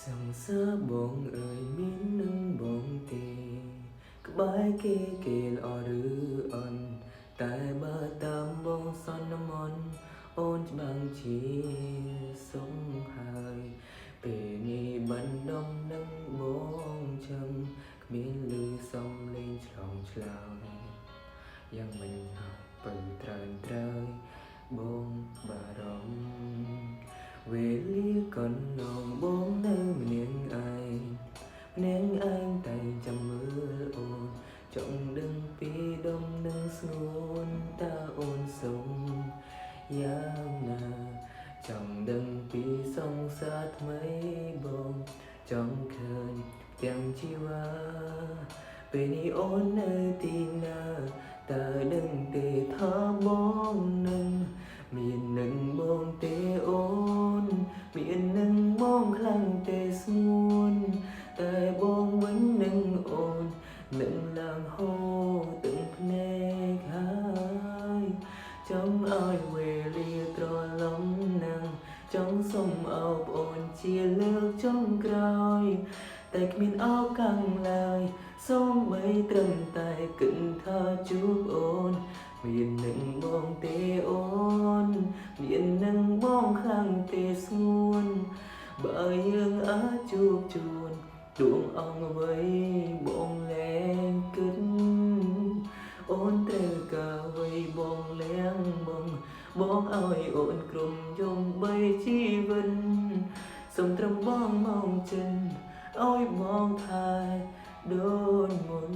សង្សារបងអើយមាននឹងបងទេក្បែរគេល្អឬអន់តែបើតាមបងសន្មន់អូនច្បាំងជាសុំហើយពេលនេះបណ្ដុំនឹងបងចឹងគ្មានលឺសំឡេងឆ្លងឆ្លើយយ៉ាងមិនហើយពៅត្រូវបងបារម្ភវេលាកូននងបងនៅម្នាក់ឯងតែចាំមើលអូនចង់ដឹងពីដុំនឹងស្ងួនតើអូនសុំយ៉ាងណាចង់ដឹងពីសង្សារថ្មីបងចង់ឃើញទាំងជីវ៉ាពេលនេះអូននៅទីណាតើដឹងទេថាបងនឹងមាននឹងបងទេអូនមាននឹងបងខ្លាំងទេស្ងួនតែបងវិញនឹងអូននឹងឡើងហូរទាំងភ្នែកហើយចង់ឲ្យវេលាត្រឡប់នឹងចង់សុំអោបអូនជាលើកចុងក្រោយតែគ្មានឱកាសឡើយសូមបីត្រឹមតែគិតថាជួបអូនមាននឹងបងទេអូនមាននឹងបងខ្លាំងទេស្ងួនបើយើងអាចជួបជូនដួងអង្គអ្វីបងលែងគិតអូនត្រូវការអ្វីបងលៀងបងឲ្យអូនក្រុមយំបីជីវិតសូមត្រឹមបងមកចិនឲ្យបងថែដូចមុន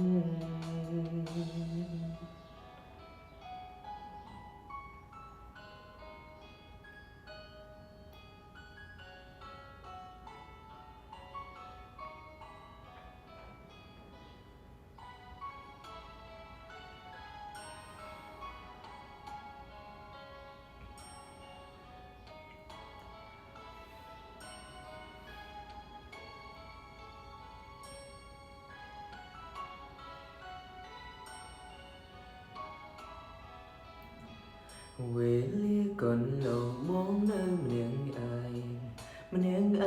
វេលាកូនលោកបងនៅម្នាក់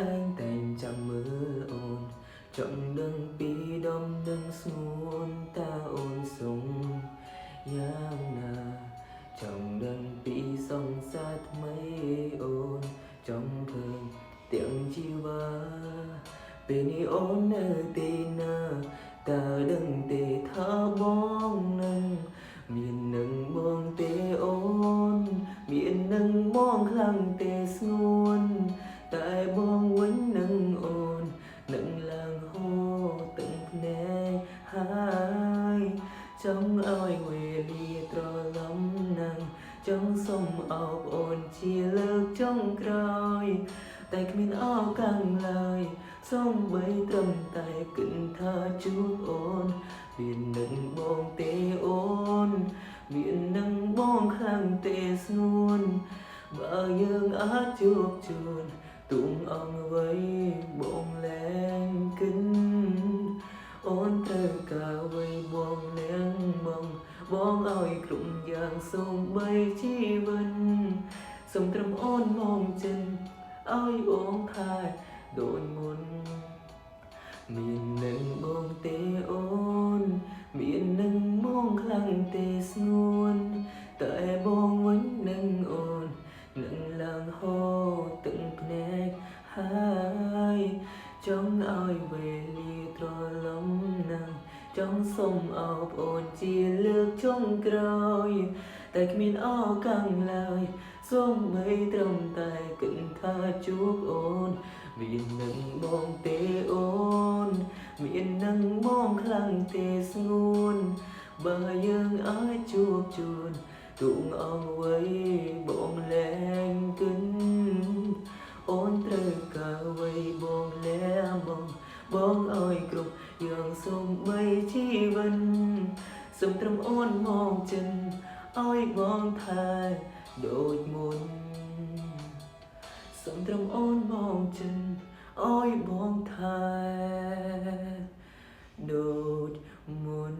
ឯងតែចាំមើលអូនចង់ដឹងពីដុំនឹងស្ងួនតើអូនសុំយ៉ាងណាចង់ដឹងពីសង្សារថ្មីអូនចង់ឃើញទាំងជីវ៉ាពេលនេះអូននៅទីណាតើដឹងទេថាបងនឹងមាននឹងបងទេអូនមាននឹងបងខ្លាំងទេស្ងួនតែបងវិញនឹងអូននឹងឡើងហូរទាំងភ្នែកហើយចង់ឲ្យវេលាត្រឡប់នឹងចង់សុំអោបអូនជាលើកចុងក្រោយតែគ្មានឱកាសឡើយសូមបីត្រឹមតែគិតថាជួបអូនមាននឹងបងទេអូនមាននឹងបងខ្លាំងទេស្ងួនបើយើងអាចជួបជូនទូងអង្គអ្វីបងលែងគិតអូនត្រូវការអ្វីបងលែងបងឲ្យគ្រប់យ៉ាងសូមបីជីវិតសូមត្រឹមអូនមកចិនឲ្យបងថែដូចមុនមាននឹងបងទេអូនមាននឹងបងខ្លាំងទេស្ងួនតែបងវិញនឹងអូននឹងឡើងហូរទាំងភ្នែកហើយចង់ឲ្យវេលាត្រឡប់នឹងចង់សុំអោបអូនជាលើកចុងក្រោយតែគ្មានឱកាសឡើយសូមបីត្រឹមតែគិតថាជួបអូនមាននឹងបងទេអូនមាននឹងបងខ្លាំងទេស្ងួនបើយើងអាចជួបជូនទូងអង្គអ្វីបងលែងគិតអូនត្រូវការអ្វីបងលែងបងឲ្យគ្រប់យ៉ាងសូមបីជីវិតសូមត្រឹមអូនមកចិនឲ្យបងថែដូចមុនសូមត្រឹមអូនមកចិនឲ្យបងថែដូចមុន